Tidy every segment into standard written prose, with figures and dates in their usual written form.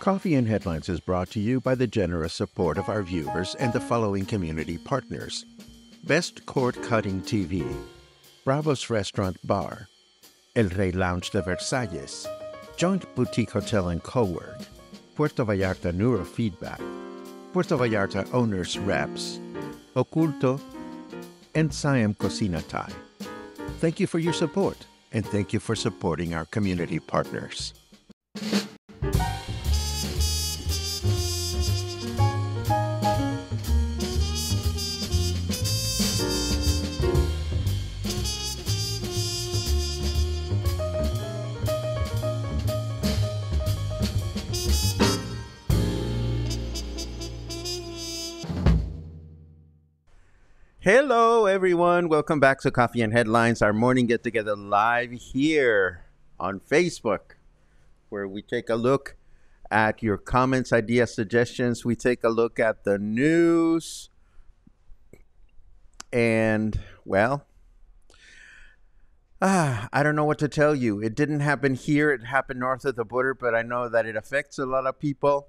Coffee and Headlines is brought to you by the generous support of our viewers and the following community partners: Best Cord Cutting TV, Bravo's Restaurant Bar, El Rey Lounge de Versalles, Joint Boutique Hotel and Cowork, Puerto Vallarta Neurofeedback, Puerto Vallarta Owners Reps, Oculto, and Siam Cocina Thai. Thank you for your support, and thank you for supporting our community partners. Hello, everyone. Welcome back to Coffee and Headlines, our morning get-together live here on Facebook, where we take a look at your comments, ideas, suggestions. We take a look at the news. And, well, I don't know what to tell you. It didn't happen here. It happened north of the border, but I know that it affects a lot of people.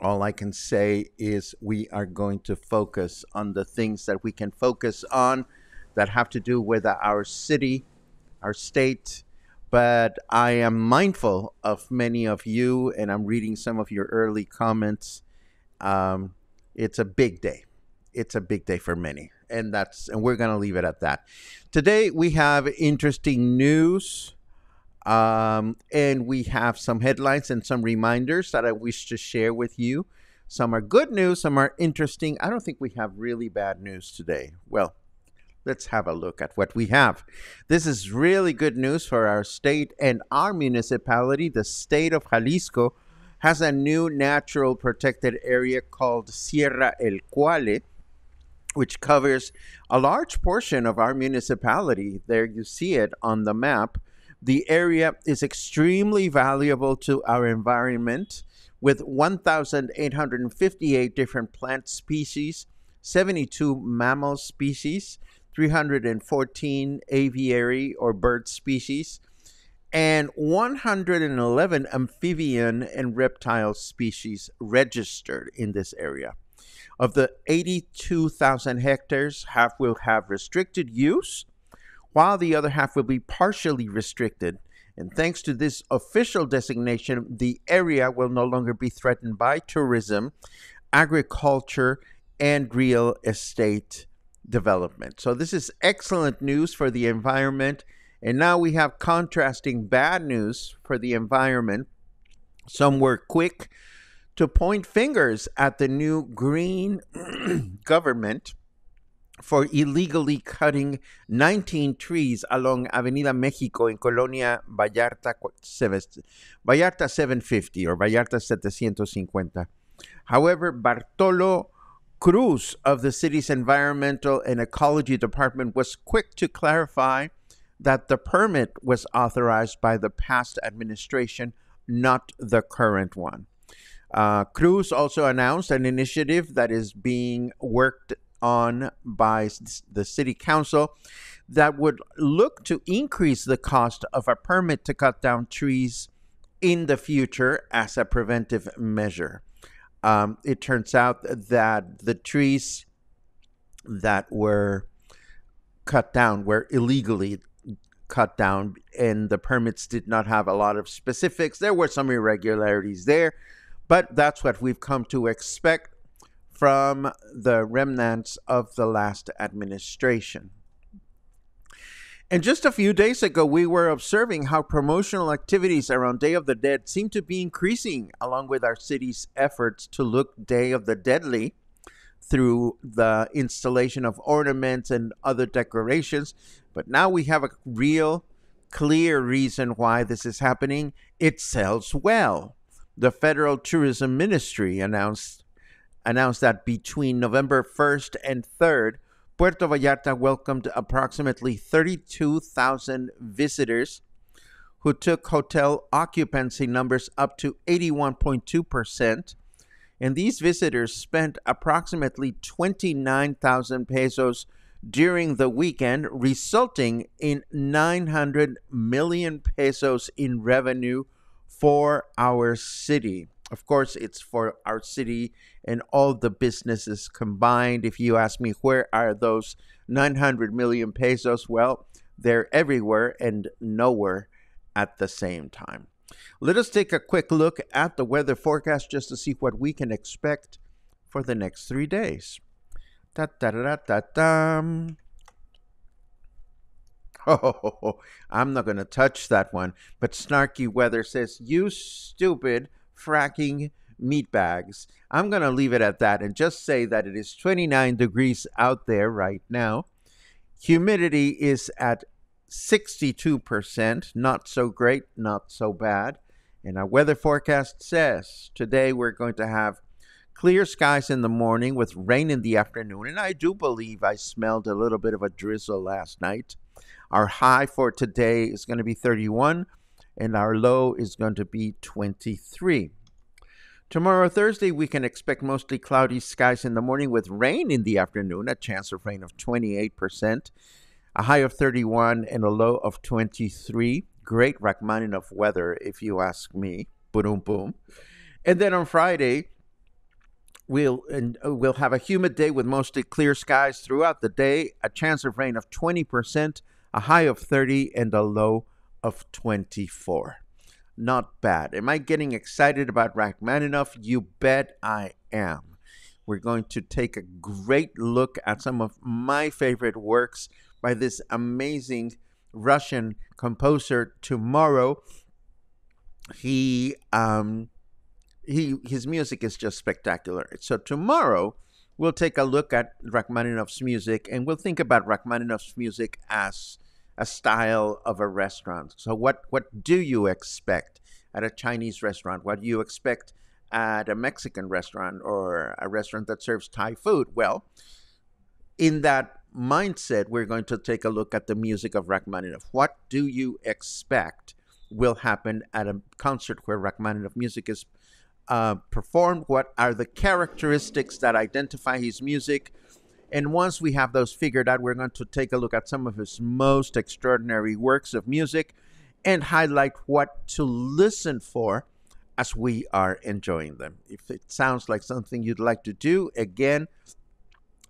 All I can say is we are going to focus on the things that we can focus on that have to do with our city, our state. But I am mindful of many of you, and I'm reading some of your early comments. It's a big day. It's a big day for many, and we're going to leave it at that. Today we have interesting news. And we have some headlines and some reminders that I wish to share with you. Some are good news, some are interesting. I don't think we have really bad news today. Well, let's have a look at what we have. This is really good news for our state and our municipality. The state of Jalisco has a new natural protected area called Sierra El Cuale, which covers a large portion of our municipality. There you see it on the map. The area is extremely valuable to our environment, with 1,858 different plant species, 72 mammal species, 314 aviary or bird species, and 111 amphibian and reptile species registered in this area. Of the 82,000 hectares, half will have restricted use, while the other half will be partially restricted. And thanks to this official designation, the area will no longer be threatened by tourism, agriculture, and real estate development. So this is excellent news for the environment. And now we have contrasting bad news for the environment. Some were quick to point fingers at the new green government for illegally cutting 19 trees along Avenida Mexico in Colonia Vallarta 750 or Vallarta 750. However, Bartolo Cruz of the city's Environmental and Ecology Department was quick to clarify that the permit was authorized by the past administration, not the current one. Cruz also announced an initiative that is being worked on by the city council that would look to increase the cost of a permit to cut down trees in the future as a preventive measure. It turns out that the trees that were cut down were illegally cut down, and the permits did not have a lot of specifics. There were some irregularities there, but that's what we've come to expect from the remnants of the last administration. And just a few days ago, we were observing how promotional activities around Day of the Dead seem to be increasing, along with our city's efforts to look Day of the Deadly through the installation of ornaments and other decorations. But now we have a real clear reason why this is happening. It sells well. The Federal Tourism Ministry announced that between November 1st and 3rd, Puerto Vallarta welcomed approximately 32,000 visitors who took hotel occupancy numbers up to 81.2%. And these visitors spent approximately 29,000 pesos during the weekend, resulting in 900 million pesos in revenue for our city. Of course, it's for our city and all the businesses combined. If you ask me, where are those 900 million pesos? Well, they're everywhere and nowhere at the same time. Let us take a quick look at the weather forecast just to see what we can expect for the next 3 days. Da, da, da, da, da, da. Oh, I'm not going to touch that one. But Snarky Weather says, you stupid fracking meatbags. I'm going to leave it at that and just say that it is 29 degrees out there right now. Humidity is at 62%. Not so great, not so bad. And our weather forecast says today we're going to have clear skies in the morning with rain in the afternoon. And I do believe I smelled a little bit of a drizzle last night. Our high for today is going to be 31, and our low is going to be 23. Tomorrow, Thursday, we can expect mostly cloudy skies in the morning with rain in the afternoon, a chance of rain of 28%, a high of 31, and a low of 23. Great Rachmaninoff weather, if you ask me. Boom, boom. And then on Friday, we'll have a humid day with mostly clear skies throughout the day, a chance of rain of 20%, a high of 30, and a low of 24. Not bad. Am I getting excited about Rachmaninoff? You bet I am. We're going to take a great look at some of my favorite works by this amazing Russian composer tomorrow. His music is just spectacular. So tomorrow, we'll take a look at Rachmaninoff's music, and we'll think about Rachmaninoff's music as a style of a restaurant. So what do you expect at a Chinese restaurant? What do you expect at a Mexican restaurant or a restaurant that serves Thai food? Well, in that mindset, we're going to take a look at the music of Rachmaninoff. What do you expect will happen at a concert where Rachmaninoff music is performed? What are the characteristics that identify his music? And once we have those figured out, we're going to take a look at some of his most extraordinary works of music and highlight what to listen for as we are enjoying them. If it sounds like something you'd like to do, again,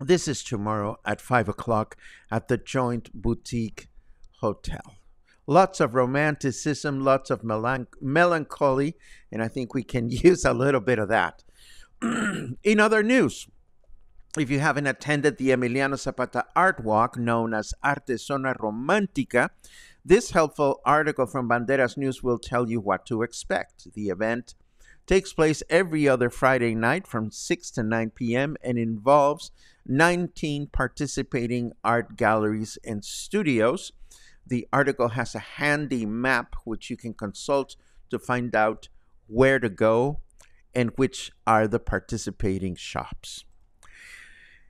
this is tomorrow at 5 o'clock at the Joint Boutique Hotel. Lots of romanticism, lots of melancholy, and I think we can use a little bit of that. In other news, if you haven't attended the Emiliano Zapata Art Walk, known as Arte Zona Romántica, this helpful article from Banderas News will tell you what to expect. The event takes place every other Friday night from 6 to 9 p.m. and involves 19 participating art galleries and studios. The article has a handy map which you can consult to find out where to go and which are the participating shops.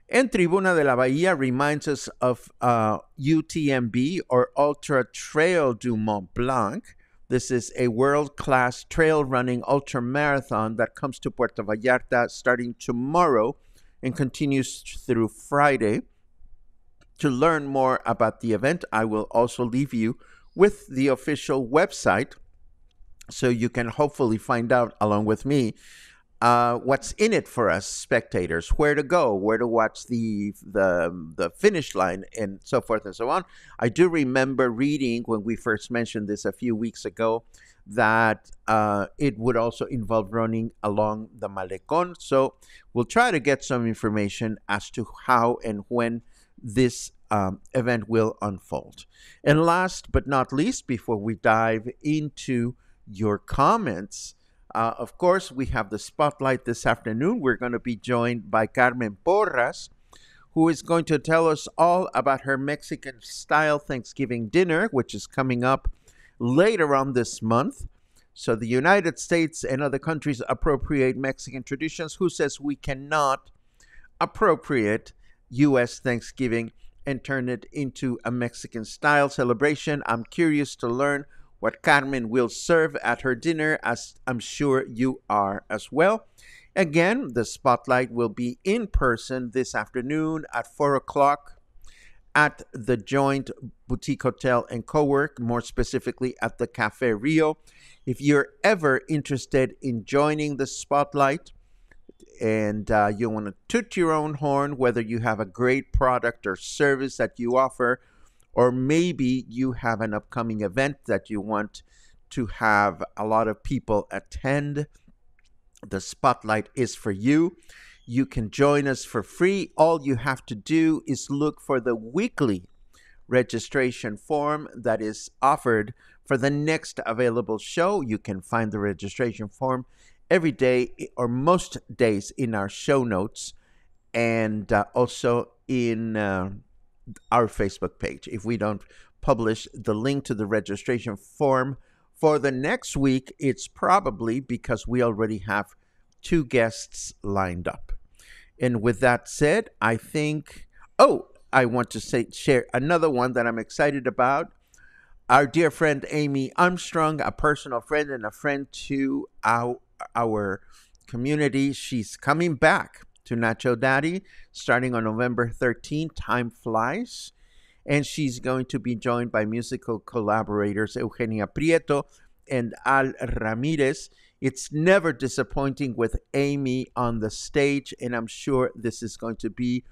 And Tribuna de la Bahía reminds us of UTMB, or Ultra Trail du Mont Blanc. This is a world-class trail running ultra marathon that comes to Puerto Vallarta starting tomorrow and continues through Friday. To learn more about the event, I will also leave you with the official website so you can hopefully find out along with me what's in it for us spectators, where to go, where to watch the finish line, and so forth and so on. I do remember reading when we first mentioned this a few weeks ago that it would also involve running along the Malecón. So we'll try to get some information as to how and when this event will unfold. And last but not least, before we dive into your comments, of course, we have the spotlight this afternoon. We're going to be joined by Carmen Porras, who is going to tell us all about her Mexican-style Thanksgiving dinner, which is coming up later on this month. So the United States and other countries appropriate Mexican traditions. Who says we cannot appropriate U.S. Thanksgiving and turn it into a Mexican-style celebration? I'm curious to learn what Carmen will serve at her dinner, as I'm sure you are as well. Again, the spotlight will be in person this afternoon at 4 o'clock at the Joint Boutique Hotel and Cowork, more specifically at the Cafe Rio. If you're ever interested in joining the spotlight and you want to toot your own horn, whether you have a great product or service that you offer, or maybe you have an upcoming event that you want to have a lot of people attend, the spotlight is for you. You can join us for free. All you have to do is look for the weekly registration form that is offered for the next available show. You can find the registration form every day or most days in our show notes, and also in our Facebook page. If we don't publish the link to the registration form for the next week, it's probably because we already have 2 guests lined up. And with that said, I think, I want to share another one that I'm excited about. Our dear friend Amy Armstrong, a personal friend and a friend to our community, she's coming back to Nacho Daddy starting on November 13th. Time flies. And she's going to be joined by musical collaborators Eugenia Prieto and Al Ramirez. It's never disappointing with Amy on the stage, and I'm sure this is going to be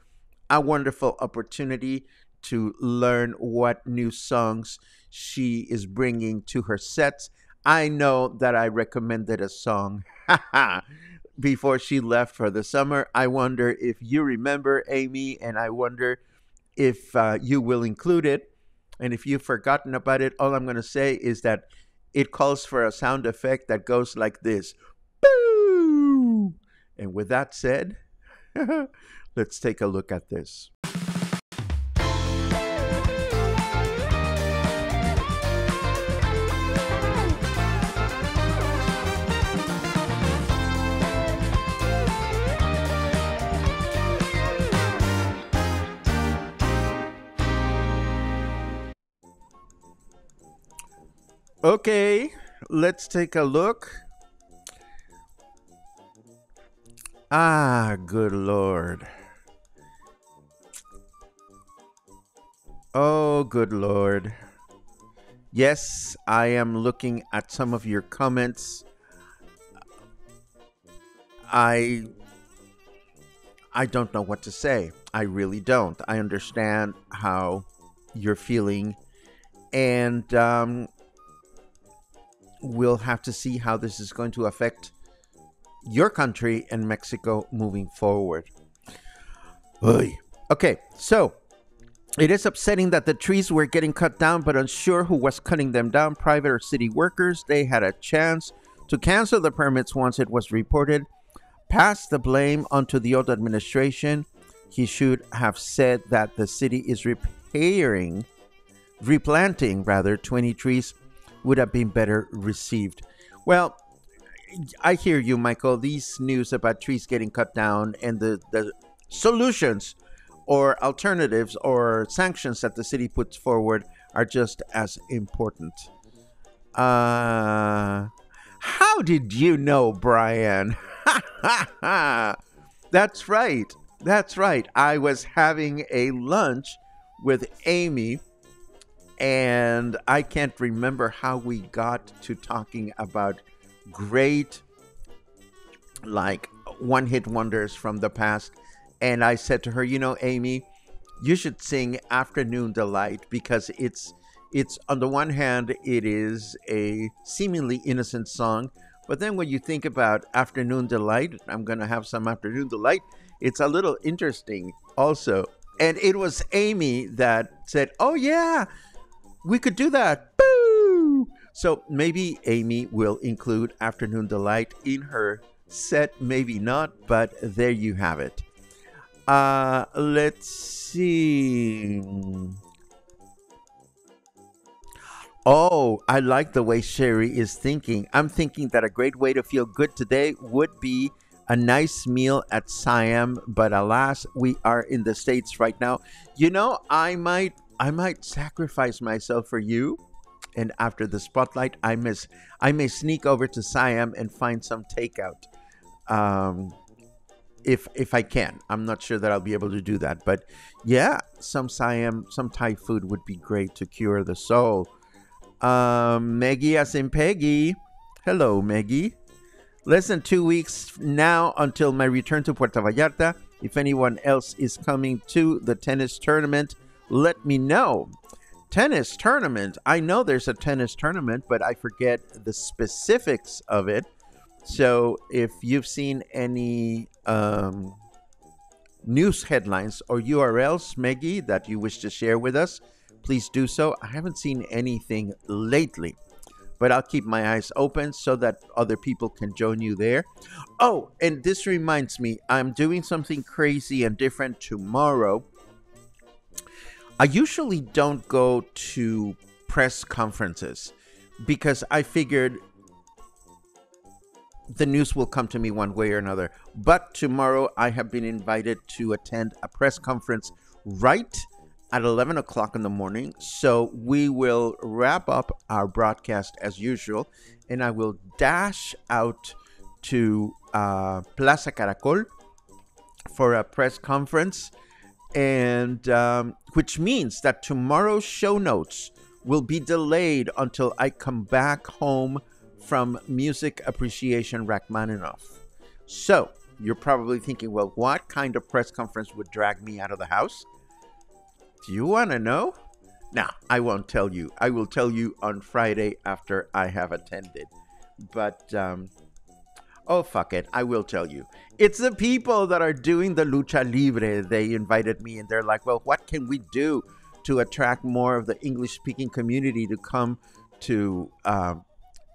a wonderful opportunity to learn what new songs she is bringing to her sets. I know that I recommended a song before she left for the summer. I wonder if you remember, Amy, and I wonder if you will include it. And if you've forgotten about it, all I'm going to say is that it calls for a sound effect that goes like this. Boo! And with that said, let's take a look at this. Okay, let's take a look. Ah, good Lord. Oh, good Lord. Yes, I am looking at some of your comments. I don't know what to say. I really don't. I understand how you're feeling, and we'll have to see how this is going to affect your country and Mexico moving forward. Oy. Okay, so it is upsetting that the trees were getting cut down, but unsure who was cutting them down, private or city workers. They had a chance to cancel the permits once it was reported. Pass the blame onto the old administration. He should have said that the city is replanting 20 trees would have been better received. Well, I hear you, Michael. These news about trees getting cut down and the solutions or alternatives or sanctions that the city puts forward are just as important. How did you know, Brian? That's right. That's right. I was having a lunch with Amy, and I can't remember how we got to talking about great, like, one-hit wonders from the past. And I said to her, you know, Amy, you should sing Afternoon Delight, because it's on the one hand, it is a seemingly innocent song. But then when you think about Afternoon Delight, I'm going to have some Afternoon Delight, it's a little interesting also. And it was Amy that said, oh, yeah, we could do that. Boo! So maybe Amy will include Afternoon Delight in her set. Maybe not, but there you have it. Let's see. Oh, I like the way Sherry is thinking. I'm thinking that a great way to feel good today would be a nice meal at Siam, but alas, we are in the States right now. You know, I might sacrifice myself for you, and after the spotlight, I may sneak over to Siam and find some takeout. If I can. I'm not sure that I'll be able to do that, but yeah, some Thai food would be great to cure the soul. Meggie as in Peggy, Hello, Maggie. Less than 2 weeks now until my return to Puerto Vallarta. If anyone else is coming to the tennis tournament, let me know. Tennis tournament. I know there's a tennis tournament, but I forget the specifics of it. So if you've seen any news headlines or URLs, Maggie, that you wish to share with us, please do so. I haven't seen anything lately, but I'll keep my eyes open so that other people can join you there. Oh, and this reminds me, I'm doing something crazy and different tomorrow. I usually don't go to press conferences because I figured the news will come to me one way or another. But tomorrow I have been invited to attend a press conference right at 11 o'clock in the morning. So we will wrap up our broadcast as usual, and I will dash out to Plaza Caracol for a press conference, and which means that tomorrow's show notes will be delayed until I come back home from Music Appreciation Rachmaninoff. So you're probably thinking, well, what kind of press conference would drag me out of the house? Do you want to know? No, I won't tell you. I will tell you on Friday after I have attended. But, oh, fuck it. I will tell you. It's the people that are doing the Lucha Libre. They invited me and they're like, well, what can we do to attract more of the English-speaking community to come to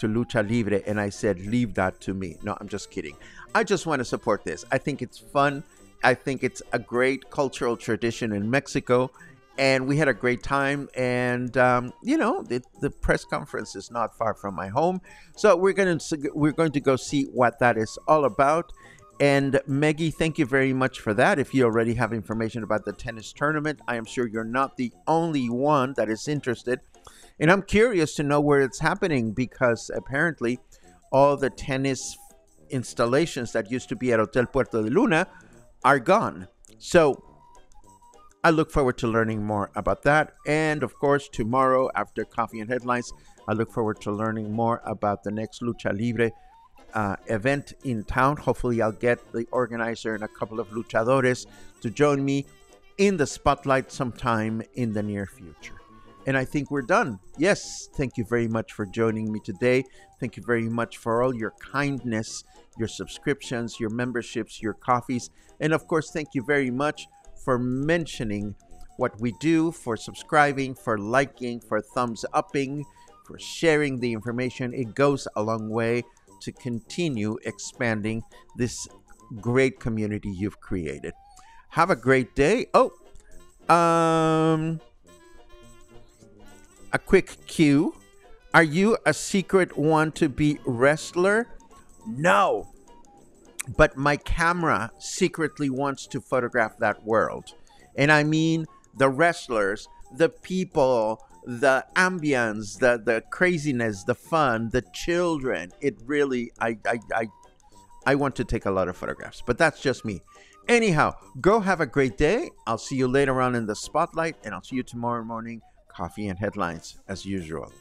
Lucha Libre? And I said, leave that to me. No, I'm just kidding. I just want to support this. I think it's fun. I think it's a great cultural tradition in Mexico. And we had a great time. And, the press conference is not far from my home. So we're going to go see what that is all about. And Maggie, thank you very much for that. If you already have information about the tennis tournament, I am sure you're not the only one that is interested. And I'm curious to know where it's happening because apparently all the tennis installations that used to be at Hotel Puerto de Luna are gone. So I look forward to learning more about that. And of course, tomorrow after Coffee and Headlines, I look forward to learning more about the next Lucha Libre event in town. Hopefully I'll get the organizer and a couple of luchadores to join me in the spotlight sometime in the near future. And I think we're done. Yes, thank you very much for joining me today. Thank you very much for all your kindness, your subscriptions, your memberships, your coffees. And of course, thank you very much for mentioning what we do, for subscribing, for liking, for thumbs upping, for sharing the information. It goes a long way to continue expanding this great community you've created. Have a great day. A quick cue. Are you a secret want-to-be wrestler? No. But my camera secretly wants to photograph that world. And I mean the wrestlers, the people, the ambience, the craziness, the fun, the children. It really, I want to take a lot of photographs, but that's just me. Anyhow, go have a great day. I'll see you later on in the spotlight, and I'll see you tomorrow morning. Coffee and Headlines as usual.